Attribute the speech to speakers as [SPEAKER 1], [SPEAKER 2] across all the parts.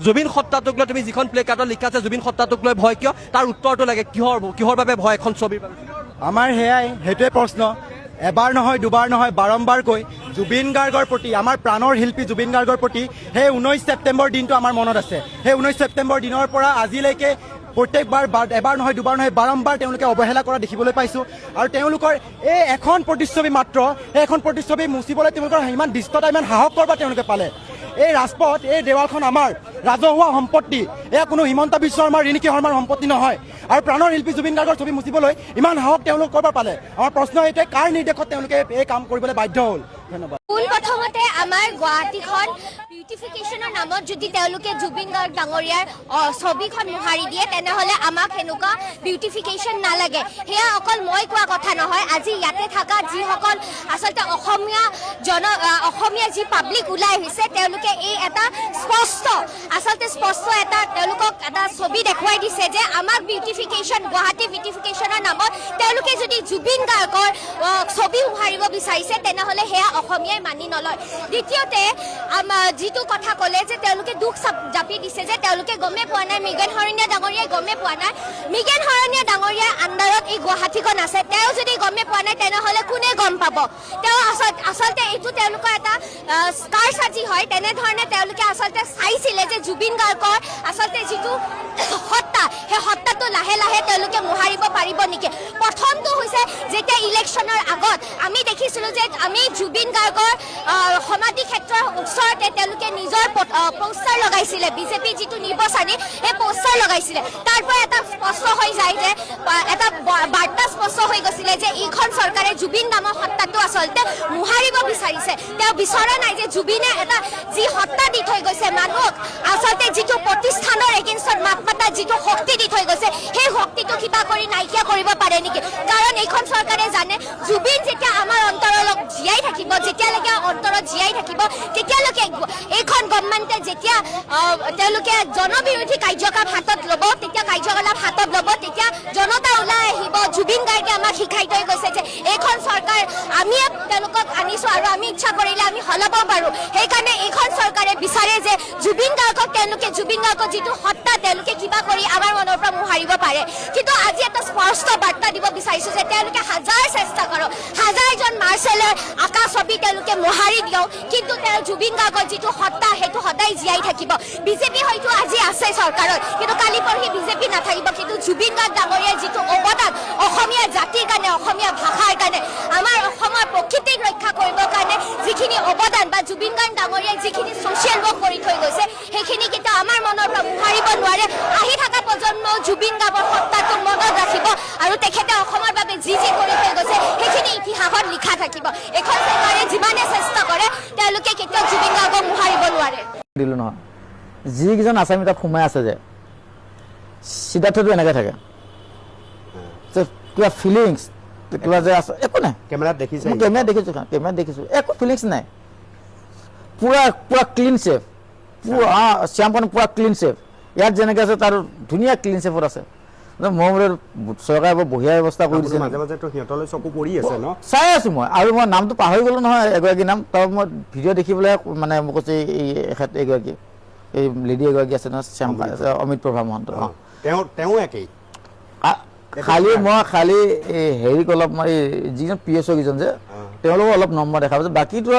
[SPEAKER 1] জুবিন সত্তাটোক লৈ তুমি যিখন প্লে কাৰ্ডত লিখা আছে জুবিন সত্তাটোক লৈ ভয় কিয় তাৰ উত্তৰটো লাগে কিহৰ বাবে ভয় এখন ছবিৰ বাবে
[SPEAKER 2] আমাৰ সেইটোৱে প্ৰশ্ন এবাৰ নহয় দুবাৰ নহয় বাৰম্বাৰকৈ জুবিন গাৰ্গৰ প্ৰতি আমাৰ প্ৰাণৰ শিল্পী জুবিন গাৰ্গৰ প্ৰতি সেই 19 ছেপ্টেম্বৰ দিনটো আমাৰ মনত আছে সেই 19 ছেপ্টেম্বৰ দিনৰ পৰা আজিলৈকে প্ৰত্যেকবাৰ এবাৰ নহয় দুবাৰ নহয় বাৰম্বাৰ তেওঁলোকে অৱহেলা কৰা দেখিবলৈ পাইছোঁ আৰু তেওঁলোকৰ এই এখন প্ৰতিচ্ছবি মাত্ৰ এই এখন প্ৰতিচ্ছবি মুচিবলৈ তেওঁলোকৰ ইমান দৃষ্টতা ইমান সাহস কৰবা তেওঁলোকে পালে এই ৰাজপথ এই দেৱালখন আমাৰ ৰাজহুৱা সম্পত্তি এয়া কোনো হিমন্ত বিশ্ব শৰ্মাৰ ৰিণিকী শৰ্মাৰ সম্পত্তি নহয় আৰু প্ৰাণৰ শিল্পী জুবিন গাৰ্গৰ ছবি মুচিবলৈ ইমান সাহস তেওঁলোক কৰবা পালে আমাৰ প্ৰশ্ন এইটোৱে কাৰ নিৰ্দেশত তেওঁলোকে এই কাম কৰিবলৈ বাধ্য হ'ল ধন্যবাদ
[SPEAKER 3] প্ৰথমতে আমাৰ গুৱাহাটীখন বিউটিফিকেশ্যনৰ নামত যদি তেওঁলোকে জুবিন গাৰ্গ ডাঙৰীয়াৰ ছবিখন মোহাৰি দিয়ে তেনেহ'লে আমাক সেনেকুৱা বিউটিফিকেশ্যন নালাগে সেয়া অকল মই কোৱা কথা নহয় আজি ইয়াতে থকা যিসকল আচলতে অসমীয়া যি পাব্লিক ওলাই আহিছে তেওঁলোকে এই এটা স্পষ্ট এটা তেওঁলোকক এটা ছবি দেখুৱাই দিছে যে আমাক বিউটিফিকেশ্যন গুৱাহাটী বিউটিফিকেশ্যনৰ নামত তেওঁলোকে যদি জুবিন গাৰ্গৰ ছবি মোহাৰিব বিচাৰিছে তেনেহ'লে সেয়া অসমীয়াই মানি নলয় দ্বিতীয়তে যিটো কথা ক'লে যে তেওঁলোকে দুখ জাপি দিছে যে তেওঁলোকে গমে পোৱা নাই মৃগেন শৰণীয়া ডাঙৰীয়াই গমে পোৱা নাই মৃগেন শৰণীয়া ডাঙৰীয়াৰ আণ্ডাৰত এই গুৱাহাটীখন আছে তেওঁ যদি গমে পোৱা নাই তেনেহ'লে কোনে গম পাব তেওঁ আচলতে এইটো তেওঁলোকৰ এটা স্কাৰ সাজি হয় তেনেধৰণে তেওঁলোকে আচলতে চাইছিলে যে জুবিন গাৰ্গৰ আচলতে যিটো সত্তা সেই সত্তাটো লাহে লাহে তেওঁলোকে মোহাৰিব পাৰিব নেকি প্ৰথমটো হৈছে যেতিয়া ইলেকশ্যনৰ আগত আমি দেখিছিলোঁ যে আমি জুবিন গাৰ্গৰ সমাধি ক্ষেত্ৰৰ ওচৰতে তেওঁলোকে নিজৰ পোষ্টাৰ লগাইছিলে বিজেপি যিটো নিৰ্বাচনী সেই পোষ্টাৰ লগাইছিলে তাৰ পৰা এটা স্পষ্ট হৈ যায় যে এটা বাৰ্তা স্পষ্ট হৈ গৈছিলে যে এইখন চৰকাৰে জুবিন নামৰ সত্তাটো আচলতে মোহাৰিব বিচাৰিছে তেওঁ বিচৰা নাই যে জুবিনে এটা যি সত্তা দি থৈ গৈছে মানুহক আচলতে যিটো প্ৰতিষ্ঠানৰ এগেইনষ্টত মাত মাতা যিটো শক্তি দি থৈ গৈছে সেই শক্তিটো কিবা কৰি নাইকিয়া কৰিব পাৰে নেকি কাৰণ এইখন চৰকাৰে জানে জুবিন যেতিয়া আমাৰ অন্তৰত জীয়াই থাকিব যেতিয়ালৈকে অন্তৰত জীয়াই থাকিব তেতিয়ালৈকে এইখন গভৰ্ণমেণ্টে যেতিয়া তেওঁলোকে জনবিৰোধী কাৰ্যকলাপ হাতত ল'ব তেতিয়া জনতা ওলাই আহিব জুবিন গাৰ্গে আমাক শিকাই থৈ গৈছে যে এইখন চৰকাৰ আমি তেওঁলোকক আনিছোঁ আৰু আমি ইচ্ছা কৰিলে আমি সলাব পাৰোঁ সেইকাৰণে এইখন চৰকাৰে বিচাৰে যে জুবিন গাৰ্গক যিটো সত্তা তেওঁলোকে কিবা কৰি আমাৰ মনৰ পৰা মোহাৰিব পাৰে কিন্তু আজি এটা স্পষ্ট বাৰ্তা দিব বিচাৰিছোঁ যে তেওঁলোকে হাজাৰ চেষ্টা কৰক হাজাৰজন মাৰ্চেলৰ আকা ছবি তেওঁলোকে মোহাৰি দিয়ক কিন্তু তেওঁ জুবিন গাৰ্গৰ যিটো সত্তা সেইটো সদায় জীয়াই থাকিব বিজেপি হয়তো আজি আছে চৰকাৰত কিন্তু কালি পৰহি বিজেপি নাথাকিব কিন্তু জুবিন গাৰ্গ ডাঙৰীয়াৰ যিটো অৱদান অসমীয়া জাতিৰ কাৰণে অসমীয়া ভাষাৰ কাৰণে আমাৰ অসমৰ প্ৰকৃতিক ৰক্ষা কৰিবৰ কাৰণে যিখিনি অৱদান বা জুবিন গাৰ্গ ডাঙৰীয়াই যিখিনি ছ'চিয়েল ৱৰ্ক কৰি থৈ গৈছে সেইখিনি কিন্তু আমাৰ মনৰ পৰা মোহাৰিব নোৱাৰে আহি থকা প্ৰজন্ম জুবিন গাৰ্গৰ সত্তাটো মনত ৰাখিব আৰু তেখেতে অসমৰ বাবে যি কৰি থৈ গৈছে সেইখিনি ইতিহাসত লিখা থাকিব এখন চৰকাৰে যিমানে চেষ্টা কৰে তেওঁলোকে কেতিয়াও জুবিন গাৰ্গক মোহাৰিব নোৱাৰে
[SPEAKER 4] দিলোঁ নহয় যিকেইজন আছামী তাত সোমাই আছে যে সিদ্ধাৰ্থটো এনেকৈ থাকে কিবা ফিলিংছ কিবা যে আছে একো নাই
[SPEAKER 5] কেমেৰাত দেখিছোঁ
[SPEAKER 4] একো ফিলিংছ নাই পুৰা ক্লিন চেফ শ্যামখন পুৰা ক্লিন চেফ ইয়াত যেনেকৈ আছে তাৰ ধুনীয়া ক্লিন চেফত আছে মই বোলে চৰকাৰে বৰ বঢ়িয়া ব্যৱস্থা কৰি দিছে
[SPEAKER 5] মাজে মাজে সিহঁতলৈ চকু পৰি আছে ন
[SPEAKER 4] চাই আছো মই আৰু মই নামটো পাহৰি গ'লো নহয় এগৰাকী নাম তাৰ মই ভিডিঅ' দেখি পেলাই মানে মোক কৈছে এগৰাকী এই লেডি এগৰাকী আছে নহয় শ্যাম অমিত প্ৰভা মহন্ত
[SPEAKER 5] তেওঁ একেই
[SPEAKER 4] খালি হেৰিক অলপ মই যিজন পি এছ অ' কেইজন যে তেওঁলোকক অলপ নম্বৰ দেখা পাইছে বাকীটো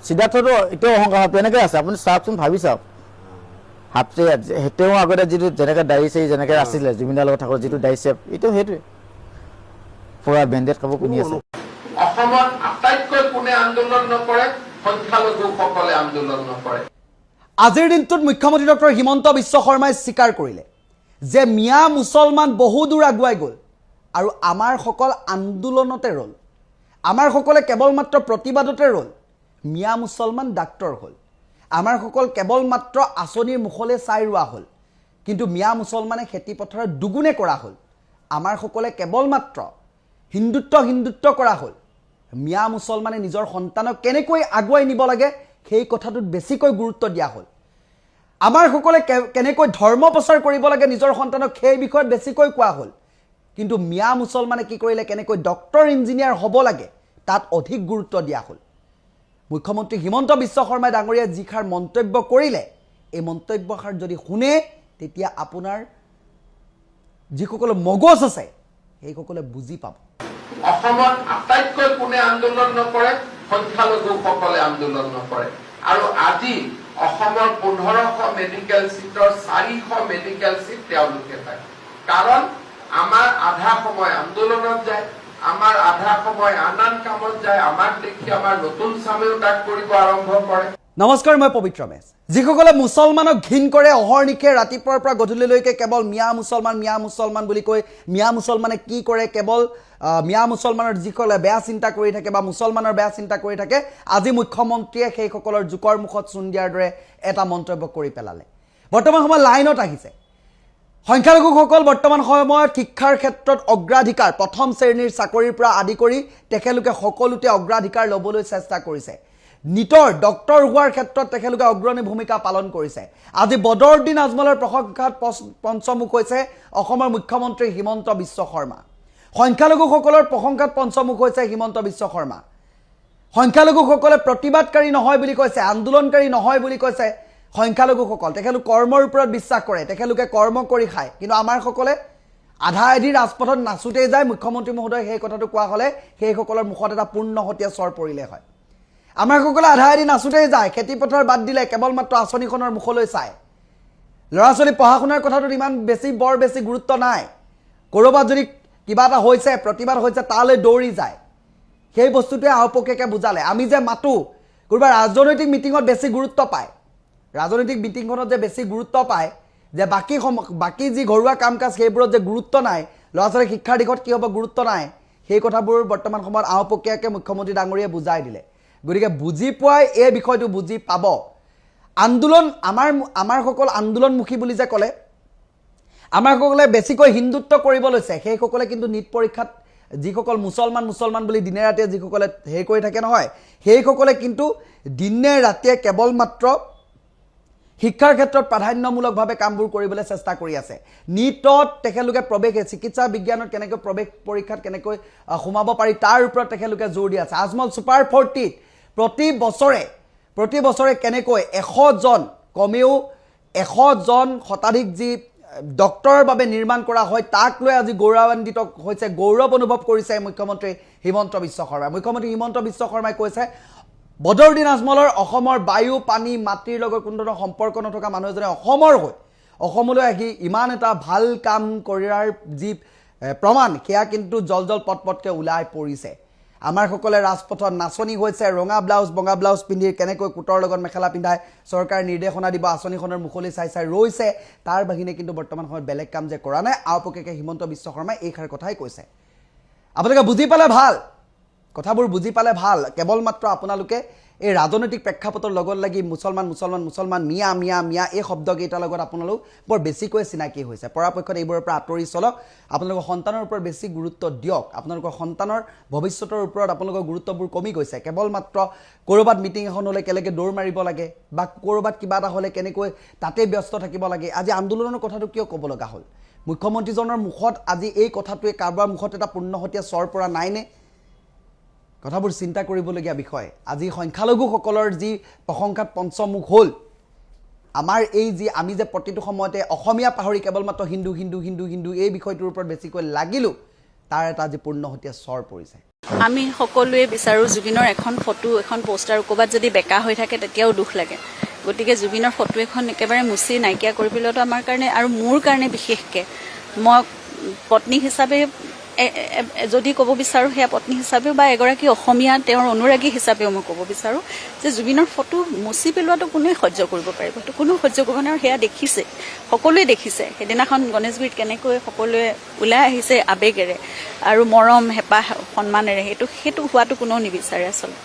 [SPEAKER 4] সিদ্ধাৰ্থটো এতিয়াও অহংকাৰটো এনেকৈ আছে আপুনি চাওকচোন ভাবি চাওক হাপছে তেওঁ আগতে যিটো যেনেকৈ দাড়ি চাৰি যেনেকৈ আছিলে জুবিনদাৰ লগত থাকোঁ যিটো দাড়ি চেপ এইটো সেইটোৱে পুৰা বেণ্ডেড কাপোৰ পিন্ধি আছে
[SPEAKER 6] অসমত আটাইতকৈ কোনে আন্দোলন নকৰে সংখ্যালঘুসকলে আন্দোলন নকৰে
[SPEAKER 7] আজিৰ দিনটোত মুখ্যমন্ত্ৰী ডক্টৰ হিমন্ত বিশ্ব শৰ্মাই স্বীকাৰ কৰিলে যে মিয়া মুছলমান বহু দূৰ আগুৱাই গ'ল আৰু আমাৰ সকল আন্দোলনতে ৰ'ল আমাৰ সকলে কেৱল মাত্ৰ প্ৰতিবাদতে ৰ'ল মিয়া মুছলমান ডাক্তৰ হ'ল আমাৰ সকল কেৱল মাত্ৰ আঁচনিৰ মুখলৈ চাই ৰোৱা হ'ল কিন্তু মিয়া মুছলমানে খেতি পথাৰত দুগুণে কৰা হ'ল আমাৰ সকলে কেৱল মাত্ৰ হিন্দুত্ব কৰা হ'ল মিয়া মুছলমানে নিজৰ সন্তানক কেনেকৈ আগুৱাই নিব লাগে সেই কথাটোত বেছিকৈ গুৰুত্ব দিয়া হ'ল আমাৰ সকলে কেনেকৈ ধৰ্ম প্ৰচাৰ কৰিব লাগে নিজৰ সন্তানক সেই বিষয়ত বেছিকৈ কোৱা হ'ল কিন্তু মিয়া মুছলমানে কি কৰিলে কেনেকৈ ডক্টৰ ইঞ্জিনিয়াৰ হ'ব লাগে তাত অধিক গুৰুত্ব দিয়া হ'ল মুখ্যমন্ত্ৰী হিমন্ত বিশ্ব শৰ্মা ডাঙৰীয়া যিখাৰ মন্তব্য কৰিলে এই মন্তব্যষাৰ যদি শুনে তেতিয়া আপোনাৰ যিসকলে মগজ আছে সেইসকলে বুজি পাব
[SPEAKER 6] অসমত আটাইতকৈ কোনে আন্দোলন নকৰে সংখ্যালঘুসকলে আন্দোলন নকৰে আৰু আজি অসমৰ 1500 মেডিকেল সিটৰ 400 মেডিকেল সিট তেওঁলোকে পায় কাৰণ আমাৰ আধা সময় আন্দোলনত যায় আমাৰ আধা সময় আন কামত যায় আমাক দেখি আমাৰ নতুন চামেও তাক কৰিব আৰম্ভ কৰে
[SPEAKER 7] নমস্কাৰ মই পবিত্ৰ মেছ যিসকলে মুছলমানক ঘিন কৰে অহৰ্নিশে ৰাতিপুৱাৰ পৰা গধূলিলৈকে কেৱল মিয়া মুছলমান বুলি কৈ মিয়া মুছলমানে কি কৰে কেৱল মিয়া মুছলমানৰ যিসকলে বেয়া চিন্তা কৰি থাকে বা মুছলমানৰ বেয়া চিন্তা কৰি থাকে আজি মুখ্যমন্ত্ৰীয়ে সেইসকলৰ জোকৰ মুখত চুন দিয়াৰ দৰে এটা মন্তব্য কৰি পেলালে বৰ্তমান সময়ত লাইনত আহিছে সংখ্যালঘুসকল বৰ্তমান সময়ত শিক্ষাৰ ক্ষেত্ৰত অগ্ৰাধিকাৰ প্ৰথম শ্ৰেণীৰ চাকৰিৰ পৰা আদি কৰি তেখেতলোকে সকলোতে অগ্ৰাধিকাৰ ল'বলৈ চেষ্টা কৰিছে নিটৰ ডক্টৰ হোৱাৰ ক্ষেত্ৰত তেখেতলোকে অগ্ৰণী ভূমিকা পালন কৰিছে আজি বদৰুদ্দিন আজমলৰ প্ৰশংসাত পঞ্চমুখ হৈছে অসমৰ মুখ্যমন্ত্ৰী হিমন্ত বিশ্ব শৰ্মা সংখ্যালঘুসকলৰ প্ৰশংসাত পঞ্চমুখ হৈছে হিমন্ত বিশ্ব শৰ্মা সংখ্যালঘুসকলে প্ৰতিবাদকাৰী নহয় বুলি কৈছে আন্দোলনকাৰী নহয় বুলি কৈছে সংখ্যালঘুসকল তেখেতলোক কৰ্মৰ ওপৰত বিশ্বাস কৰে তেখেতলোকে কৰ্ম কৰি খায় কিন্তু আমাৰ সকলে আধা আধি ৰাজপথত নাচুতেই যায় মুখ্যমন্ত্ৰী মহোদয় সেই কথাটো কোৱা হ'লে সেইসকলৰ মুখত এটা পূৰ্ণহতীয়া স্বৰ পৰিলে হয় আমাৰ সকলে আধা আধি নাচুতেই যায় খেতিপথাৰ বাদ দিলে কেৱল মাত্ৰ আঁচনিখনৰ মুখলৈ চায় ল'ৰা ছোৱালী পঢ়া শুনাৰ কথাটোত ইমান বৰ বেছি গুৰুত্ব নাই ক'ৰবাত যদি কিবা এটা হৈছে প্ৰতিবাদ হৈছে তালৈ দৌৰি যায় সেই বস্তুটোৱে আওপকীয়াকৈ বুজালে আমি যে মাতো কোনোবা ৰাজনৈতিক মিটিঙত বেছি গুৰুত্ব পায় ৰাজনৈতিক মিটিংখনত যে বেছি গুৰুত্ব পায় যে বাকী যি ঘৰুৱা কাম কাজ সেইবোৰত যে গুৰুত্ব নাই ল'ৰা ছোৱালীৰ শিক্ষাৰ দিশত কি হ'ব গুৰুত্ব নাই সেই কথাবোৰ বৰ্তমান সময়ত আওপকীয়াকৈ মুখ্যমন্ত্ৰী ডাঙৰীয়ে বুজাই দিলে গতিকে বুজি পোৱাই এই বিষয়টো বুজি পাব আন্দোলন আমাৰ সকল আন্দোলনমুখী বুলি যে ক'লে আমাৰ সকলে বেছিকৈ হিন্দুত্ব কৰিব লৈছে সেইসকলে কিন্তু নিট পৰীক্ষাত যিসকল মুছলমান বুলি দিনে ৰাতিয়ে যিসকলে হেৰি কৰি থাকে নহয় সেইসকলে কিন্তু দিনে ৰাতিয়ে কেৱল মাত্ৰ শিক্ষাৰ ক্ষেত্ৰত প্ৰাধান্যমূলকভাৱে কামবোৰ কৰিবলৈ চেষ্টা কৰি আছে নিটত তেখেতলোকে প্ৰৱেশ চিকিৎসা বিজ্ঞানত কেনেকৈ প্ৰৱেশ পৰীক্ষাত কেনেকৈ সোমাব পাৰি তাৰ ওপৰত তেখেতলোকে জোৰ দি আছে আজমল ছুপাৰ 40 প্ৰতি বছৰে কেনেকৈ 100 জন কমেও 100 জন শতাধিক যি ডক্টৰৰ বাবে নিৰ্মাণ কৰা হয় তাক লৈ আজি গৌৰৱান্বিত হৈছে গৌৰৱ অনুভৱ কৰিছে মুখ্যমন্ত্ৰী হিমন্ত বিশ্ব শৰ্মা মুখ্যমন্ত্ৰী হিমন্ত বিশ্ব শৰ্মাই কৈছে বদৰুদ্দিন আজমলৰ অসমৰ বায়ু পানী মাটিৰ লগত কোনো ধৰণৰ সম্পৰ্ক নথকা মানুহ এজনে অসমৰ হৈ অসমলৈ আহি ইমান এটা ভাল কাম কৰাৰ যি প্ৰমাণ সেয়া কিন্তু জল পটপটকৈ ওলাই পৰিছে আমাৰ সকলে ৰাজপথত নাচনি হৈছে ৰঙা ব্লাউজ বঙা ব্লাউজ পিন্ধি কেনেকৈ কুটৰ লগত মেখেলা পিন্ধাই চৰকাৰ নিৰ্দেশনা দিব আঁচনিখনৰ মুখলৈ চাই ৰৈছে তাৰ বাহিৰে কিন্তু বৰ্তমান সময়ত বেলেগ কাম যে কৰা নাই আওপকীয়াকৈ হিমন্ত বিশ্ব শৰ্মাই এইষাৰ কথাই কৈছে আপোনালোকে বুজি পালে ভাল কথাবোৰ বুজি পালে ভাল কেৱল মাত্ৰ আপোনালোকে এই ৰাজনৈতিক প্ৰেক্ষাপটৰ লগত লাগি মুছলমান মিয়া এই শব্দকেইটাৰ লগত আপোনালোক বৰ বেছিকৈ চিনাকি হৈছে পৰাপক্ষত এইবোৰৰ পৰা আঁতৰি চলক আপোনালোকৰ সন্তানৰ ওপৰত বেছি গুৰুত্ব দিয়ক আপোনালোকৰ সন্তানৰ ভৱিষ্যতৰ ওপৰত আপোনালোকৰ গুৰুত্ববোৰ কমি গৈছে কেৱল মাত্ৰ ক'ৰবাত মিটিং এখন হ'লে কেনেকৈ দৌৰ মাৰিব লাগে বা ক'ৰবাত কিবা এটা হ'লে কেনেকৈ তাতে ব্যস্ত থাকিব লাগে আজি আন্দোলনৰ কথাটো কিয় ক'ব লগা হ'ল মুখ্যমন্ত্ৰীজনৰ মুখত আজি এই কথাটোৱে কাৰোবাৰ মুখত এটা পূৰ্ণহতীয়া স্বৰ পৰা নাইনে কথাবোৰ চিন্তা কৰিবলগীয়া বিষয় আজি সংখ্যালঘুসকলৰ যি প্ৰশংসাত পঞ্চমুখ হ'ল আমাৰ এই যি আমি যে প্ৰতিটো সময়তে অসমীয়া পাহৰি কেৱল মাত্ৰ হিন্দু এই বিষয়টোৰ ওপৰত বেছিকৈ লাগিলোঁ তাৰ এটা আজি পূৰ্ণহতীয়া স্বৰ পৰিছে
[SPEAKER 8] আমি সকলোৱে বিচাৰো জুবিনৰ এখন ফটো এখন পোষ্টাৰ ক'ৰবাত যদি বেকা হৈ থাকে তেতিয়াও দুখ লাগে গতিকে জুবিনৰ ফটো এখন একেবাৰে মুচি নাইকিয়া কৰি পেলোৱাটো আমাৰ কাৰণে আৰু মোৰ কাৰণে বিশেষকৈ মই পত্নী হিচাপে যদি ক'ব বিচাৰোঁ সেয়া পত্নী হিচাপেও বা এগৰাকী অসমীয়া তেওঁৰ অনুৰাগী হিচাপেও মই ক'ব বিচাৰোঁ যে জুবিনৰ ফটো মুচি পেলোৱাটো কোনোৱে সহ্য কৰিব পাৰিব সেইটো কোনেও সহ্য কৰিব নোৱাৰে আৰু সেয়া দেখিছে সকলোৱে দেখিছে সেইদিনাখন গণেশগুৰিত কেনেকৈ সকলোৱে ওলাই আহিছে আৱেগেৰে আৰু মৰম হেঁপাহ সন্মানেৰে সেইটো হোৱাটো কোনেও নিবিচাৰে আচলতে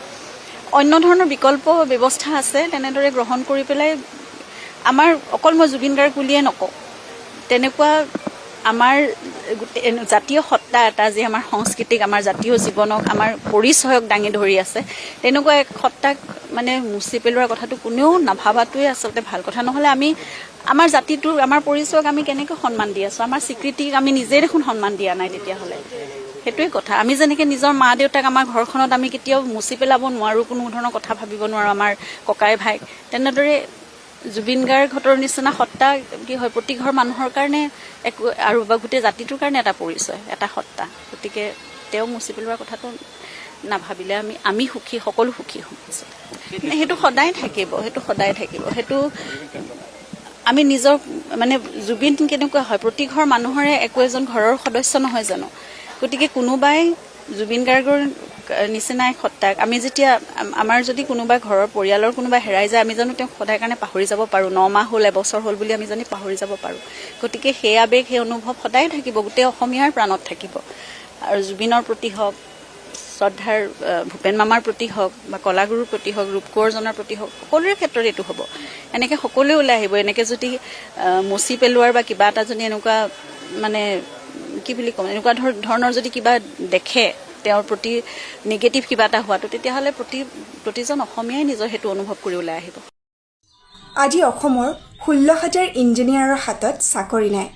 [SPEAKER 8] অন্য ধৰণৰ বিকল্প ব্যৱস্থা আছে তেনেদৰে গ্ৰহণ কৰি পেলাই আমাৰ অকল মই জুবিন গাৰ্গ বুলিয়ে নকওঁ তেনেকুৱা আমাৰ জাতীয় সত্তা এটা যি আমাৰ সংস্কৃতিক আমাৰ জাতীয় জীৱনক আমাৰ পৰিচয়ক দাঙি ধৰি আছে তেনেকুৱা এক সত্তাক মানে মুচি পেলোৱাৰ কথাটো কোনেও নাভাবাটোৱে আচলতে ভাল কথা নহ'লে আমি আমাৰ জাতিটোৰ আমাৰ পৰিচয়ক আমি কেনেকৈ সন্মান দি আছোঁ আমাৰ স্বীকৃতিক আমি নিজেই দেখোন সন্মান দিয়া নাই তেতিয়াহ'লে সেইটোৱে কথা আমি যেনেকৈ নিজৰ মা দেউতাক আমাৰ ঘৰখনত আমি কেতিয়াও মুচি পেলাব নোৱাৰোঁ কোনো ধৰণৰ কথা ভাবিব নোৱাৰোঁ আমাৰ ককাই ভাইক তেনেদৰে জুবিন গাৰ্গহঁতৰ নিচিনা সত্তা কি হয় প্ৰতি ঘৰ মানুহৰ কাৰণে একো আৰু বা গোটেই জাতিটোৰ কাৰণে এটা পৰিচয়, এটা সত্তা। গতিকে তেওঁ মুচি পেলোৱাৰ কথাটো নাভাবিলে আমি সুখী, সকলো সুখী হ'ম। সেইটো সদায় থাকিব, সেইটো আমি নিজৰ মানে জুবিন কেনেকুৱা হয়, প্ৰতি ঘৰ মানুহৰে একো এজন ঘৰৰ সদস্য নহয় জানো? গতিকে কোনোবাই জুবিন গাৰ্গৰ নিচিনাই সত্তাক আমি যেতিয়া আমাৰ যদি কোনোবা ঘৰৰ পৰিয়ালৰ কোনোবা হেৰাই যায়, আমি জানো তেওঁক সদায় কাৰণে পাহৰি যাব পাৰোঁ? 9 মাহ হ'ল, এবছৰ হ'ল বুলি আমি জানি পাহৰি যাব পাৰোঁ? গতিকে সেই আৱেগ, সেই অনুভৱ সদায় থাকিব, গোটেই অসমীয়াৰ প্ৰাণত থাকিব। আৰু জুবিনৰ প্ৰতি হওক, শ্ৰদ্ধাৰ ভূপেন মামাৰ প্ৰতি হওক, বা কলাগুৰুৰ প্ৰতি হওক, ৰূপ কোঁৱৰজনৰ প্ৰতি হওক, সকলোৰে ক্ষেত্ৰত এইটো হ'ব। এনেকৈ সকলোৱে ওলাই আহিব। এনেকৈ যদি মচি পেলোৱাৰ বা কিবা এটা যদি এনেকুৱা মানে কি বুলি ক'ম, এনেকুৱা ধৰণৰ যদি কিবা দেখে তেওঁৰ প্ৰতি নিগেটিভ কিবা এটা হোৱাটো, তেতিয়াহ'লে প্ৰতিজন অসমীয়াই নিজৰ সেইটো অনুভৱ কৰি ওলাই আহিব।
[SPEAKER 9] আজি অসমৰ 16,000 ইঞ্জিনিয়াৰৰ হাতত চাকৰি নাই।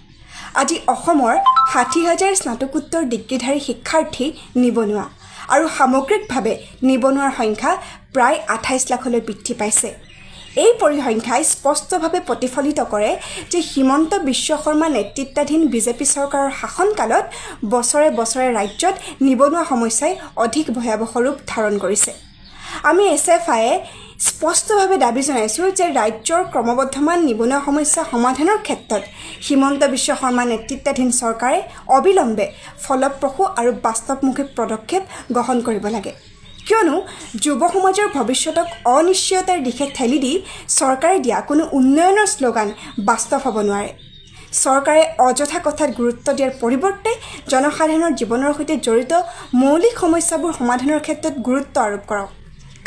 [SPEAKER 9] আজি অসমৰ 60,000 স্নাতকোত্তৰ ডিগ্ৰীধাৰী শিক্ষাৰ্থী নিবনুৱা, আৰু সামগ্ৰিকভাৱে নিবনুৱাৰ সংখ্যা প্ৰায় 28 লাখলৈ বৃদ্ধি পাইছে। এই পৰিসংখ্যাই স্পষ্টভাৱে প্ৰতিফলিত কৰে যে হিমন্ত বিশ্ব শৰ্মা নেতৃত্বাধীন বিজেপি চৰকাৰৰ শাসনকালত বছৰে বছৰে ৰাজ্যত নিবনুৱা সমস্যাই অধিক ভয়াৱহ ৰূপ ধাৰণ কৰিছে। আমি SFIয়ে স্পষ্টভাৱে দাবী জনাইছোঁ যে ৰাজ্যৰ ক্ৰমবৰ্ধমান নিবনুৱা সমস্যা সমাধানৰ ক্ষেত্ৰত হিমন্ত বিশ্ব শৰ্মা নেতৃত্বাধীন চৰকাৰে অবিলম্বে ফলপ্ৰসূ আৰু বাস্তৱমুখী পদক্ষেপ গ্ৰহণ কৰিব লাগে। কিয়নো যুৱ সমাজৰ ভৱিষ্যতক অনিশ্চয়তাৰ দিশে ঠেলি দি চৰকাৰে দিয়া কোনো উন্নয়নৰ শ্লোগান বাস্তৱ হ'ব নোৱাৰে। চৰকাৰে অযথা কথাত গুৰুত্ব দিয়াৰ পৰিৱৰ্তে জনসাধাৰণৰ জীৱনৰ সৈতে জড়িত মৌলিক সমস্যাবোৰ সমাধানৰ ক্ষেত্ৰত গুৰুত্ব আৰোপ কৰক।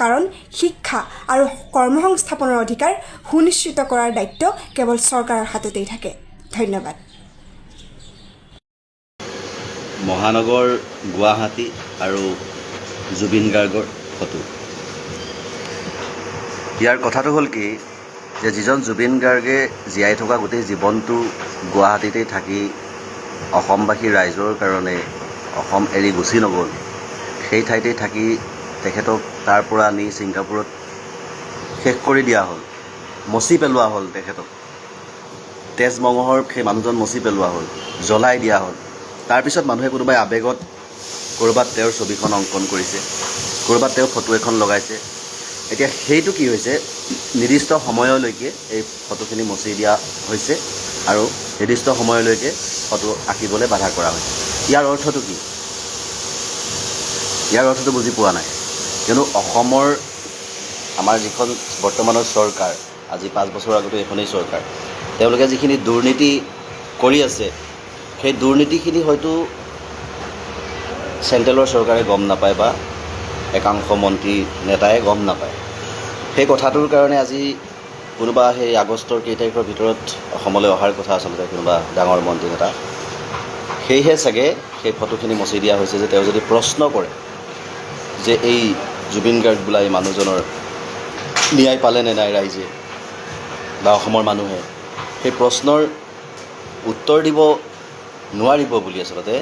[SPEAKER 9] কাৰণ শিক্ষা আৰু কৰ্মসংস্থাপনৰ অধিকাৰ সুনিশ্চিত কৰাৰ দায়িত্ব কেৱল চৰকাৰৰ হাততেই থাকে। ধন্যবাদ।
[SPEAKER 10] মহানগৰ গুৱাহাটী আৰু জুবিন গাৰ্গৰ ফটো। ইয়াৰ কথাটো হ'ল কি যে যিজন জুবিন গাৰ্গে জীয়াই থকা গোটেই জীৱনটো গুৱাহাটীতেই থাকি অসমবাসী ৰাইজৰ কাৰণে অসম এৰি গুচি নগ'ল, সেই ঠাইতেই থাকি তেখেতক তাৰ পৰা আনি ছিংগাপুৰত শেষ কৰি দিয়া হ'ল, মচি পেলোৱা হ'ল। তেখেতক তেজমঙহৰ সেই মানুহজন মচি পেলোৱা হ'ল, জ্বলাই দিয়া হ'ল। তাৰপিছত মানুহে কোনোবাই আৱেগত ক'ৰবাত তেওঁৰ ছবিখন অংকন কৰিছে, ক'ৰবাত তেওঁ ফটো এখন লগাইছে। এতিয়া সেইটো কি হৈছে, নিৰ্দিষ্ট সময়লৈকে এই ফটোখিনি মচি দিয়া হৈছে আৰু নিৰ্দিষ্ট সময়লৈকে ফটো আঁকিবলৈ বাধা কৰা হৈছে। ইয়াৰ অৰ্থটো কি? ইয়াৰ অৰ্থটো বুজি পোৱা নাই। কিয়নো অসমৰ আমাৰ যিখন বৰ্তমানৰ চৰকাৰ, আজি 5 বছৰ আগতো এইখনেই চৰকাৰ, তেওঁলোকে যিখিনি দুৰ্নীতি কৰি আছে, সেই দুৰ্নীতিখিনি হয়তো চেণ্ট্ৰেলৰ চৰকাৰে গম নাপায় বা একাংশ মন্ত্ৰী নেতাই গম নাপায়। সেই কথাটোৰ কাৰণে আজি কোনোবা সেই আগষ্টৰ কেই তাৰিখৰ ভিতৰত অসমলৈ অহাৰ কথা আচলতে কোনোবা ডাঙৰ মন্ত্ৰী নেতা, সেয়েহে চাগে সেই ফটোখিনি মচি দিয়া হৈছে যে তেওঁ যদি প্ৰশ্ন কৰে যে এই জুবিন গাৰ্গ বোলা এই মানুহজনৰ ন্যায় পালেনে নাই ৰাইজে বা অসমৰ মানুহে, সেই প্ৰশ্নৰ উত্তৰ দিব নোৱাৰিব বুলি আচলতে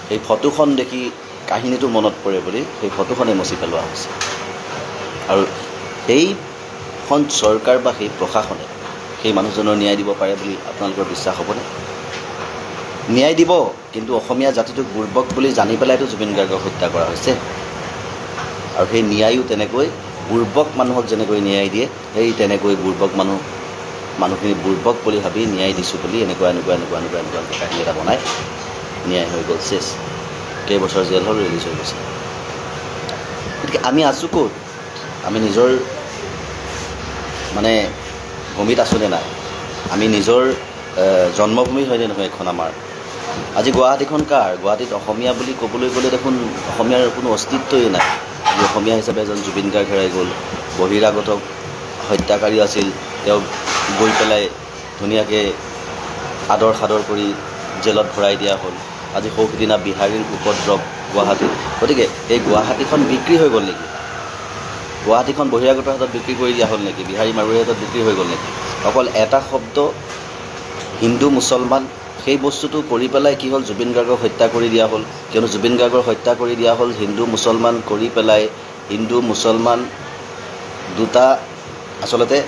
[SPEAKER 10] সেই ফটোখন দেখি কাহিনীটো মনত পৰে বুলি সেই ফটোখনেই মচি পেলোৱা হৈছে। আৰু সেইখন চৰকাৰ বা সেই প্ৰশাসনে সেই মানুহজনৰ ন্যায় দিব পাৰে বুলি আপোনালোকৰ বিশ্বাস হ'বনে? ন্যায় দিব, কিন্তু অসমীয়া জাতিটোক বুৰ্বক বুলি জানি পেলাইতো জুবিন গাৰ্গক হত্যা কৰা হৈছে। আৰু সেই ন্যায়ো তেনেকৈ বুৰ্বক মানুহক যেনেকৈ ন্যায় দিয়ে, সেই তেনেকৈ বুৰ্বক মানুহখিনি বুৰ্বক বুলি ভাবি ন্যায় দিছোঁ বুলি এনেকুৱা কাহিনী এটা বনাই ন্যায় হৈ গ'ল, চেছ। কেইবছৰ জেল হ'ল, ৰিলিজ হৈ গৈছে। গতিকে আমি আছোঁ ক'ত? আমি নিজৰ মানে ভূমিত আছোঁনে নাই? আমি নিজৰ জন্মভূমি হয়নে নহয় এখন আমাৰ? আজি গুৱাহাটীখন কাৰ? গুৱাহাটীত অসমীয়া বুলি ক'বলৈ গ'লে দেখোন অসমীয়াৰ কোনো অস্তিত্বই নাই। আজি অসমীয়া হিচাপে এজন জুবিন গাৰ্গ হেৰাই গ'ল, বহিৰাগত হত্যাকাৰী আছিল, তেওঁক গৈ পেলাই ধুনীয়াকৈ আদৰ সাদৰ কৰি জেলত ভৰাই দিয়া হ'ল। আজি সৌসিদিনা বিহাৰীৰ উপদ্ৰৱ গুৱাহাটীত। গতিকে এই গুৱাহাটীখন বিক্ৰী হৈ গ'ল নেকি? গুৱাহাটীখন বহিৰাগতৰ হাতত বিক্ৰী কৰি দিয়া হ'ল নেকি? বিহাৰী মাৰোৱাৰীৰ হাতত বিক্ৰী হৈ গ'ল নেকি? অকল এটা শব্দ হিন্দু মুছলমান, সেই বস্তুটো কৰি পেলাই কি হ'ল, জুবিন গাৰ্গক হত্যা কৰি দিয়া হ'ল। কিয়নো জুবিন গাৰ্গক হত্যা কৰি দিয়া হ'ল হিন্দু মুছলমান কৰি পেলাই। হিন্দু মুছলমান দুটা আচলতে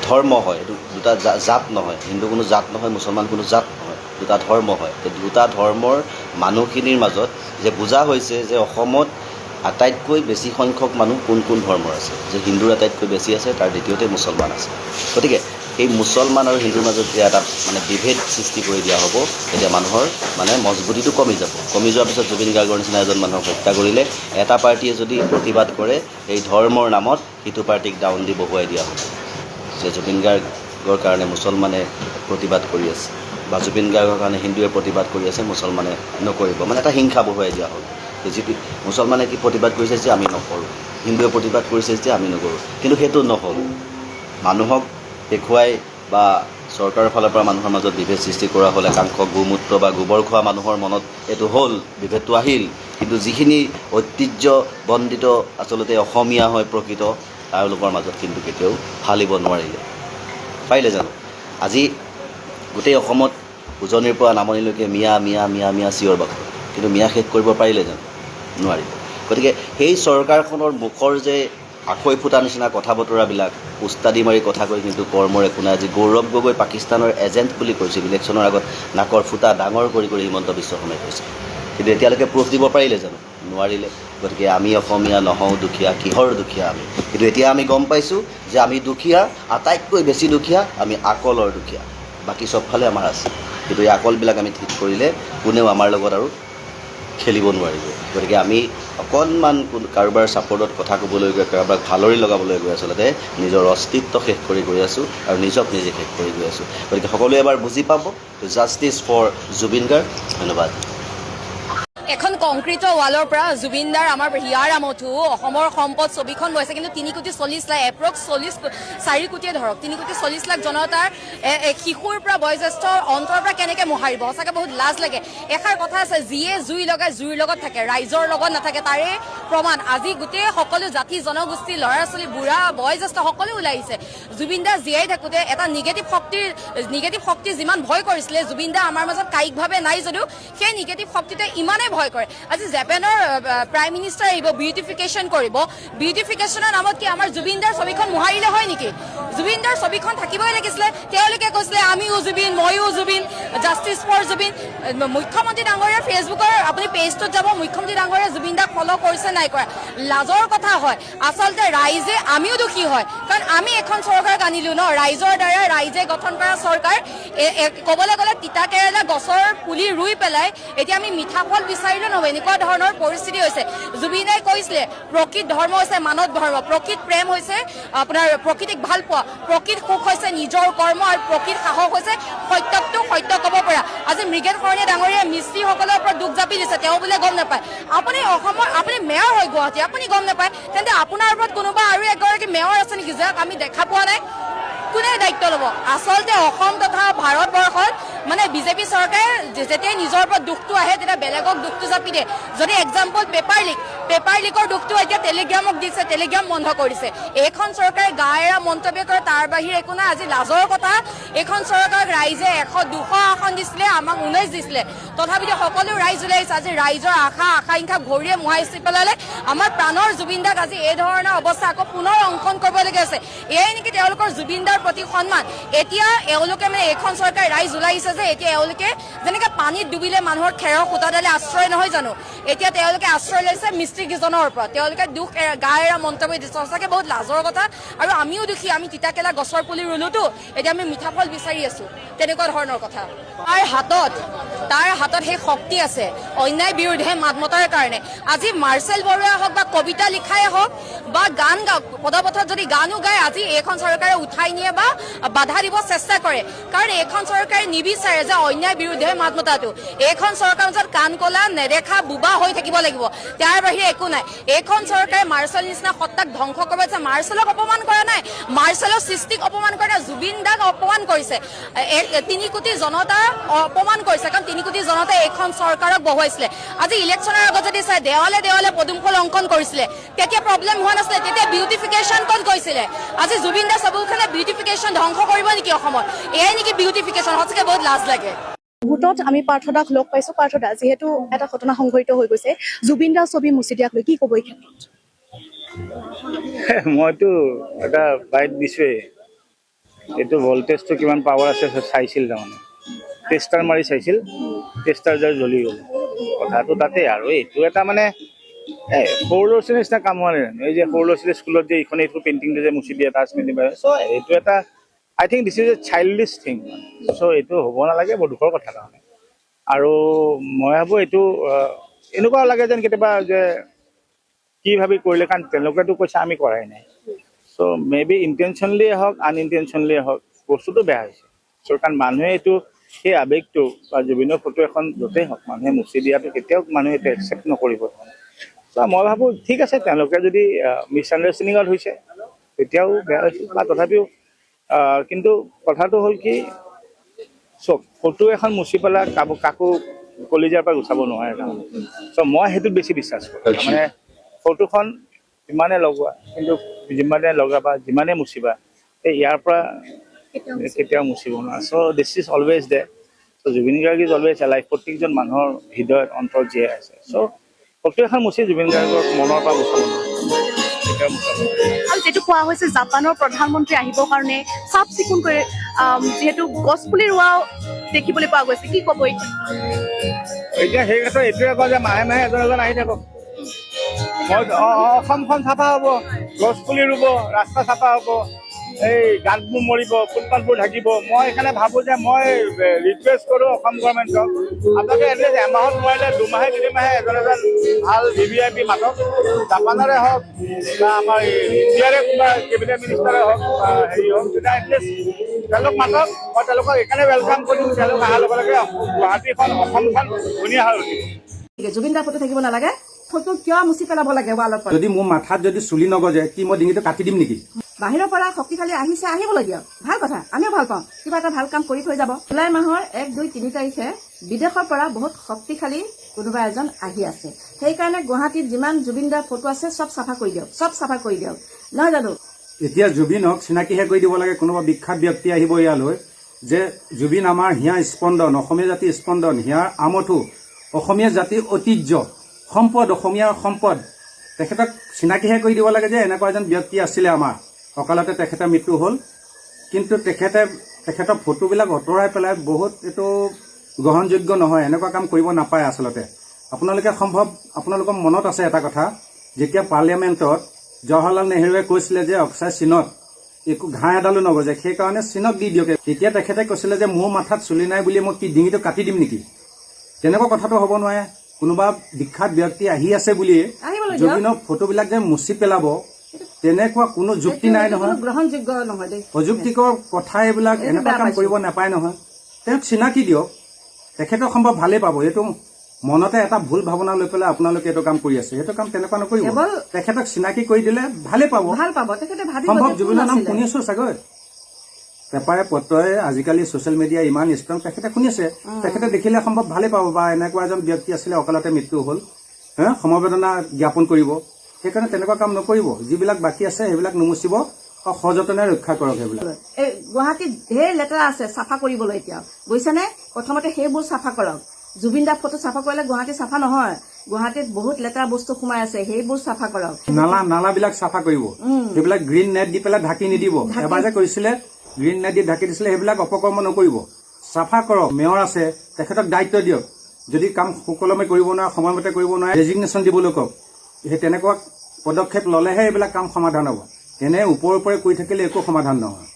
[SPEAKER 10] ধৰ্ম হয়, এইটো দুটা জাত নহয়, হিন্দু কোনো জাত নহয়, মুছলমান কোনো জাত নহয়, দুটা ধৰ্ম হয়। দুটা ধৰ্মৰ মানুহখিনিৰ মাজত যে বুজা হৈছে যে অসমত আটাইতকৈ বেছি সংখ্যক মানুহ কোন কোন ধৰ্মৰ আছে, যে হিন্দুৰ আটাইতকৈ বেছি আছে, তাৰ দ্বিতীয়তে মুছলমান আছে। গতিকে এই মুছলমান আৰু হিন্দুৰ মাজত যে এটা মানে বিভেদ সৃষ্টি কৰি দিয়া হ'ব, তেতিয়া মানুহৰ মানে মজবুতিটো কমি যাব। কমি যোৱাৰ পিছত জুবিন গাৰ্গৰ নিচিনা এজন মানুহক হত্যা কৰিলে এটা পাৰ্টীয়ে যদি প্ৰতিবাদ কৰে এই ধৰ্মৰ নামত সিটো পাৰ্টীক ডাউন দি বহুৱাই দিয়া হ'ব, যে জুবিন গাৰ্গৰ কাৰণে মুছলমানে প্ৰতিবাদ কৰি আছে বা জুবিন গাৰ্গৰ কাৰণে হিন্দুৱে প্ৰতিবাদ কৰি আছে, মুছলমানে নকৰিব, মানে এটা হিংসা বহুৱাই দিয়া হ'ল। যিটো মুছলমানে কি প্ৰতিবাদ কৰিছে যে আমি নকৰোঁ, হিন্দুৱে প্ৰতিবাদ কৰিছে যে আমি নকৰোঁ, কিন্তু সেইটো নহ'ল। মানুহক দেখুৱাই বা চৰকাৰৰ ফালৰ পৰা মানুহৰ মাজত বিভেদ সৃষ্টি কৰা হ'ল, একাংশ গোমূত্ৰ বা গোবৰ খোৱা মানুহৰ মনত এইটো হ'ল, বিভেদটো আহিল। কিন্তু যিখিনি ঐতিহ্যবন্দিত আচলতে অসমীয়া হয় প্ৰকৃত, তেওঁলোকৰ মাজত কিন্তু কেতিয়াও ফালিব নোৱাৰিলে। পাৰিলে জানো? আজি গোটেই অসমত উজনিৰ পৰা নামনিলৈকে মিয়া মিয়া মিয়া মিয়া চিঞৰ বাখৰ, কিন্তু মিয়া শেষ কৰিব পাৰিলে জানো? নোৱাৰিব। গতিকে সেই চৰকাৰখনৰ মুখৰ যে আখৈ ফুটা নিচিনা কথা বতৰাবিলাক, উস্তাদি মাৰি কথা কৈ কিন্তু কৰ্মৰ একো নাই। আজি গৌৰৱ গগৈ পাকিস্তানৰ এজেণ্ট বুলি কৈছিল, ইলেকশ্যনৰ আগত নাকৰ ফুটা ডাঙৰ কৰি কৰি হিমন্ত বিশ্ব শৰ্মাই কৈছে, কিন্তু এতিয়ালৈকে প্ৰুফ দিব পাৰিলে জানো? নোৱাৰিলে। গতিকে আমি অসমীয়া নহওঁ দুখীয়া, কিহৰ দুখীয়া আমি? কিন্তু এতিয়া আমি গম পাইছোঁ যে আমি দুখীয়া, আটাইতকৈ বেছি দুখীয়া আমি আকলৰ দুখীয়া, বাকী চবফালে আমাৰ আছে। কিন্তু এই আকলবিলাক আমি ঠিক কৰিলে কোনেও আমাৰ লগত আৰু খেলিব নোৱাৰিব। গতিকে আমি অকণমান কাৰোবাৰ ছাপৰ্টত কথা ক'বলৈ গৈ, কাৰোবাক ভালৰি লগাবলৈ গৈ আচলতে নিজৰ অস্তিত্ব শেষ কৰি গৈ আছোঁ আৰু নিজক নিজে শেষ কৰি গৈ আছোঁ। গতিকে সকলোৱে এবাৰ বুজি পাব, জাষ্টিছ ফৰ জুবিন গাৰ্গ। ধন্যবাদ।
[SPEAKER 11] এখন কংক্ৰিটৰ ৱালৰ পৰা জুবিনদাৰ আমাৰ হিয়াৰ আমঠু অসমৰ সম্পদ ছবিখন বৈছে, কিন্তু 3,40,00,000 এপ্ৰক্স 4 কোটিয়ে ধৰক 3,40,00,000 জনতাৰ শিশুৰ পৰা বয়োজ্যেষ্ঠ অন্তৰৰ পৰা কেনেকৈ মোহাৰিব? সঁচাকৈ বহুত লাজ লাগে। এষাৰ কথা আছে, যিয়ে জুই লগাই জুইৰ লগত থাকে, ৰাইজৰ লগত নাথাকে। তাৰে প্ৰমাণ আজি গোটেই সকলো জাতি জনগোষ্ঠী, ল'ৰা ছোৱালী, বুঢ়া বয়োজ্যেষ্ঠ সকলো ওলাই আহিছে। জুবিনদা জীয়াই থাকোঁতে এটা নিগেটিভ শক্তি যিমান ভয় কৰিছিলে, জুবিনদা আমাৰ মাজত কায়িকভাৱে নাই যদিও সেই নিগেটিভ শক্তিটোৱে ইমানেই ভয় কৰে। আজি জাপানৰ প্ৰাইম মিনিষ্টাৰ আহিব, বিউটিফিকেশ্যন কৰিব। বিউটিফিকেশ্যনৰ নামত কি আমাৰ জুবিনদাৰ ছবিখন মোহাৰিলে হয় নেকি? জুবিনদাৰ ছবিখন থাকিবই লাগিছিলে। তেওঁলোকে কৈছিলে আমিও জুবিন, ময়ো জুবিন, জাষ্টিছ ফৰ জুবিন। মুখ্যমন্ত্ৰী ডাঙৰীয়াৰ ফেচবুকৰ আপুনি পেজটোত যাব, মুখ্যমন্ত্ৰী ডাঙৰীয়াই জুবিনদাক ফ'ল' কৰিছে নাই কৰা। লাজৰ কথা হয়। আচলতে ৰাইজে আমিও দুখী হয়, কাৰণ আমি এখন চৰকাৰক আনিলোঁ ন, ৰাইজৰ দ্বাৰা ৰাইজে গঠন কৰা চৰকাৰ। ক'বলৈ গ'লে তিতা কেৰেলা গছৰ পুলি ৰুই পেলাই এতিয়া আমি মিঠা ফল বিচাৰিলে নহ'ব, এনেকুৱা ধৰণৰ পৰিস্থিতি হৈছে। জুবিনাই কৈছিলে প্ৰকৃত ধৰ্ম হৈছে মানৱ ধৰ্ম, প্ৰকৃত প্ৰেম হৈছে আপোনাৰ প্ৰকৃতিক ভাল পোৱা, প্ৰকৃত সুখ হৈছে নিজৰ কৰ্ম, আৰু প্ৰকৃত সাহস হৈছে সত্যকটো সত্য ক'ব পৰা। আজি মৃগেন শৰণীয়া ডাঙৰীয়াই মিস্ত্ৰীসকলৰ ওপৰত দুখ জাপি দিছে, তেওঁ বোলে গম নাপায়। আপুনি অসমৰ আপুনি মেয়ৰ হয় গুৱাহাটী, আপুনি গম নাপায়, তেন্তে আপোনাৰ ওপৰত কোনোবা আৰু এগৰাকী মেয়ৰ আছে নেকি যাক আমি দেখা পোৱা নাই? কোনে দায়িত্ব ল'ব? আচলতে অসম তথা ভাৰতবৰ্ষত মানে বিজেপি চৰকাৰে যেতিয়াই নিজৰ ওপৰত দুখটো আহে তেতিয়া বেলেগক দুখটো জাপি দিয়ে। যদি এক্সাম্পল পেপাৰ লিকৰ দুখটো এতিয়া টেলিগ্ৰামক দিছে, টেলিগ্ৰাম বন্ধ কৰিছে। এইখন চৰকাৰে গা এৰা মন্তব্য কৰে, তাৰ বাহিৰে একো নাই। আজি লাজৰ কথা, এইখন চৰকাৰক ৰাইজে 100-200 আসন দিছিলে, আমাক 19 দিছিলে, তথাপিতো সকলো ৰাইজ ওলাই আহিছে। আজি ৰাইজৰ আকাংক্ষা ঘূৰিয়ে মোহাইছি পেলালে আমাৰ প্ৰাণৰ জুবিনদাক। আজি এই ধৰণৰ অৱস্থা আকৌ পুনৰ অংকন কৰিবলগীয়া হৈছে। এয়াই নেকি তেওঁলোকৰ জুবিনদাৰ প্ৰতি সন্মান? এতিয়া এওঁলোকে মানে এইখন চৰকাৰ ৰাইজ ওলাই আহিছে যে এতিয়া এওঁলোকে যেনেকৈ পানীত ডুবিলে মানুহৰ খেৰৰ সূতাডালে আশ্ৰয় নহয় জানো, এতিয়া তেওঁলোকে আশ্ৰয় লৈছে মিস্ত্ৰীকেইজনৰ ওপৰত। তেওঁলোকে দুখ গা এৰা মন্তব্য দিছে, সঁচাকৈ বহুত লাজৰ কথা। আৰু আমিও দুখী, আমি তিতাকেলা গছৰ পুলি ৰুলোতো, এতিয়া আমি মিঠা ফল বিচাৰি আছোঁ, তেনেকুৱা ধৰণৰ কথা। তাৰ হাতত সেই শক্তি আছে অন্যায় বিৰুদ্ধে মাত মতাৰ কাৰণে। আজি মাৰ্চেল বৰুৱা হওক বা কবিতা লিখাই হওক বা গান গাওক, পদপথত যদি গানো গায়, আজি এইখন চৰকাৰে উঠাই নিয়ে বা বাধা দিব চেষ্টা কৰে, কাৰণ এইখন চৰকাৰে নিবিচাৰে যে অন্যায় বিৰুদ্ধে মাত মতাটো। এইখন চৰকাৰ মাজত কাণ কলা নেদেখা বুবা হৈ থাকিব লাগিব, তাৰ বাহিৰে একো নাই। এইখন চৰকাৰে মাৰ্চেল নিচিনা সত্তাক ধ্বংস কৰিব আছে। মাৰ্চেলক অপমান কৰা নাই, মাৰ্চেলৰ সৃষ্টিক অপমান কৰা নাই, জুবিন দাক অপমান কৰিছে, 3 কোটি জনতা অপমান কৰিছে, কাৰণ 3 কোটি জনতাই এইখন চৰকাৰক বহুৱাইছিলে। আজি ইলেকশ্যনৰ আগত যদি চাই দেৱালে দেৱালে পদুম ফুল অংকন কৰিছিলে, তেতিয়া প্ৰব্লেম হোৱা নাছিলে, তেতিয়া বিউটিফিকেশ্যন ক'ত গৈছিলে? আজি জুবিন দাস চবুখানে বিউটিফিকেশ্যন ধ্বংস কৰিব নেকি অসমত? এয়াই নেকি বিউটিফিকেশ্যন? সঁচাকৈ বহুত লাজ লাগে।
[SPEAKER 12] ভোটত আমি পাৰ্থদাক লগ পাইছোঁ। পাৰ্থদা, যিহেতু এটা ঘটনা সংঘটিত হৈ গৈছে, জুবিন দাৰ ছবি মুচি দিয়াক লৈ কি ক'ব এই ক্ষেত্ৰত?
[SPEAKER 13] মইতো এটা বাইট দিছোঁৱেই এইটো ভল্টেজটো কিমান পাৱাৰ আছে চাইছিল তাৰমানে টেষ্টাৰ মাৰি চাইছিল টেষ্টাৰ যাৰ জ্বলি গ'ল কথাটো তাতে আৰু এইটো এটা মানে সৰু ল'ৰা ছোৱালীৰ নিচিনা কাম হোৱা নাই এই যে সৰু ল'ৰা ছোৱালী স্কুলত যে এইখন এইটো পেইণ্টিংটো যে মুচি দিয়ে টাচ পেইণ্টিং চ' এইটো এটা I think this is a childish thing so' এইটো হ'ব নালাগে বৰ দুখৰ কথা তাৰমানে আৰু মই ভাবোঁ এইটো এনেকুৱা লাগে যেন কেতিয়াবা যে কি ভাবি কৰিলে কাৰণ তেওঁলোকেতো কৈছে আমি কৰাই নাই চ' মে বি ইণ্টেনশ্যনলিয়ে হওক আনইণ্টেনশ্যনলিয়ে হওক বস্তুটো বেয়া হৈছে চ' কাৰণ মানুহে এইটো সেই আৱেগটো বা জুবিনৰ ফটো এখন য'তেই হওক মানুহে মুচি দিয়াটো কেতিয়াও মানুহে এইটো একচেপ্ট নকৰিব চ' মই ভাবোঁ ঠিক আছে তেওঁলোকে যদি মিছআণ্ডাৰষ্টেণ্ডিঙত হৈছে তেতিয়াও বেয়া হৈছে বা তথাপিও কিন্তু কথাটো হ'ল কি চব ফটো এখন মুচি পেলাই কাকো কলিজাৰ পৰা গুচাব নোৱাৰে তাৰমানে চ' মই সেইটোত বেছি বিশ্বাস কৰোঁ মানে ফটোখন যিমানে লগোৱা কিন্তু যিমানে লগাবা যিমানে মুচিবা এই ইয়াৰ পৰা কেতিয়াও মুচিব নোৱাৰে so' this is always there so' Zubeen Garg is always alive প্ৰত্যেকজন মানুহৰ হৃদয়ত অন্তৰত জীয়াই আছে চ' ফটো এখন মুচি জুবিন গাৰ্গৰ মনৰ পৰা গুচাব নোৱাৰে
[SPEAKER 12] আৰু যিটো কোৱা হৈছে জাপানৰ প্ৰধানমন্ত্ৰী আহিবৰ কাৰণে চাফ চিকুণ কৰি যিহেতু গছ পুলি ৰোৱাও দেখিবলৈ পোৱা গৈছে কি ক'ব
[SPEAKER 13] এতিয়া সেই কথা এইটোৱে কওঁ যে মাহে মাহে এজন আহি থাকক মই অসমখন চাফা হ'ব গছ পুলি ৰুব ৰাস্তা চাফা হ'ব এই গাঁতবোৰ মৰিব ফুটপাথবোৰ ঢাকিব মই সেইকাৰণে ভাবোঁ যে মই ৰিকুৱেষ্ট কৰোঁ অসম গভৰ্ণমেণ্টক আপোনালোকে এটলিষ্ট এমাহত নোৱাৰিলে 2 মাহে 3 মাহে এজন ভাল VVIP মাতক জাপানৰে হওক বা আমাৰ ইণ্ডিয়াৰে কোনোবা কেবিনেট মিনিষ্টাৰে হওক হেৰি হওক তেতিয়া এটলিষ্ট তেওঁলোক মাতক মই তেওঁলোকক এইকাৰণে ৱেলকাম কৰিম তেওঁলোক অহাৰ লগে লগে গুৱাহাটীখন অসমখন ধুনীয়া হৈ উঠিব
[SPEAKER 12] জুবিন দাৰ ফটো থাকিব নালাগে ফটো কিয় মুচি পেলাব লাগে ৱালত
[SPEAKER 2] যদি মোৰ মাথাত যদি চুলি নগজে কি মই ডিঙিটো কাটি দিম নেকি
[SPEAKER 12] বাহিৰৰ পৰা শক্তিশালী আহিছে আহিবলৈ দিয়ক ভাল কথা আমিও ভাল পাওঁ কিবা এটা ভাল কাম কৰি থৈ যাব জুলাই মাহৰ 1, 2, 3 তাৰিখে বিদেশৰ পৰা বহুত শক্তিশালী কোনোবা এজন আহি আছে সেইকাৰণে গুৱাহাটীত যিমান জুবিন দাৰ ফটো আছে চব চাফা কৰি দিয়ক নহয় জানো
[SPEAKER 2] এতিয়া জুবিনক চিনাকিহে কৰি দিব লাগে কোনোবা বিখ্যাত ব্যক্তি আহিব ইয়ালৈ যে জুবিন আমাৰ হিয়া স্পন্দন অসমীয়া জাতিৰ স্পন্দন হিয়াৰ আমঠু অসমীয়া জাতিৰ ঐতিহ্য সম্পদ অসমীয়াৰ সম্পদ তেখেতক চিনাকিহে কৰি দিব লাগে যে এনেকুৱা এজন ব্যক্তি আছিলে আমাৰ অকালতে তেখেতৰ মৃত্যু হ'ল কিন্তু তেখেতৰ ফটোবিলাক আঁতৰাই পেলাই বহুত এইটো গ্ৰহণযোগ্য নহয় এনেকুৱা কাম কৰিব নাপায় আচলতে আপোনালোকৰ মনত আছে এটা কথা যেতিয়া পাৰ্লিয়ামেণ্টত জৱাহৰলাল নেহৰুৱে কৈছিলে যে অক্সাই চীনত একো ঘাঁহ এডালো নগজে সেইকাৰণে চীনক দি দিয়ক তেতিয়া তেখেতে কৈছিলে যে মোৰ মাথাত চুলি নাই বুলি মই কি ডিঙিটো কাটি দিম নেকি তেনেকুৱা কথাটো হ'ব নোৱাৰে কোনোবা বিখ্যাত ব্যক্তি আহি আছে বুলিয়ে জুবিনৰ ফটোবিলাক যে মুচি পেলাব তেনেকুৱা কোনো যুক্তি নাই নহয়
[SPEAKER 12] গ্ৰহণযোগ্য নহয় দেই
[SPEAKER 2] অযুক্তিকৰ কথা এইবিলাক এনেকুৱা কাম কৰিব নাপায় নহয় তেওঁক চিনাকি দিয়ক তেখেতৰ সম্ভৱ ভালেই পাব এইটো মনতে এটা ভুল ভাৱনা লৈ পেলাই আপোনালোকে এইটো কাম কৰি আছে সেইটো কাম তেনেকুৱা নকৰিব তেখেতক চিনাকি কৰি দিলে ভালেই পাব সম্ভৱ জুবিনৰ নাম শুনিছো চাগৈ পেপাৰে পত্ৰই আজিকালি ছচিয়েল মিডিয়া ইমান ষ্ট্ৰং তেখেতে শুনিছে তেখেতে দেখিলে সম্ভৱ ভালেই পাব বা এনেকুৱা এজন ব্যক্তি আছিলে অকালতে মৃত্যু হ'ল সমবেদনা জ্ঞাপন কৰিব সেইকাৰণে তেনেকুৱা কাম নকৰিব যিবিলাক বাকী আছে সেইবিলাক নুমুচিব সযতনে ৰক্ষা কৰক সেইবিলাক
[SPEAKER 12] গুৱাহাটীত ঢেৰ লেতেৰা আছে চাফা কৰিবলৈ এতিয়া বুজিছেনে প্ৰথমতে সেইবোৰ চাফা কৰক জুবিন দাৰ ফটো চাফা কৰিলে গুৱাহাটী চাফা নহয় গুৱাহাটীত বহুত লেতেৰা বস্তু সোমাই আছে সেইবোৰ চাফা কৰক
[SPEAKER 2] নালাবিলাক চাফা কৰিব সেইবিলাক গ্ৰীণ নেট দি পেলাই ঢাকি নিদিব এবাৰ যে কৰিছিলে গ্ৰীণ নেট দি ঢাকি দিছিলে সেইবিলাক অপকৰ্ম নকৰিব চাফা কৰক মেয়ৰ আছে তেখেতক দায়িত্ব দিয়ক যদি কাম সুকলমে কৰিব নোৱাৰে সময়মতে কৰিব নোৱাৰে ৰেজিগনেশ্যন দিবলৈ কওক সেই তেনেকুৱা পদক্ষেপ ল'লেহে এইবিলাক কাম সমাধান হ'ব এনে ওপৰে কৰি থাকিলে একো সমাধান নহয়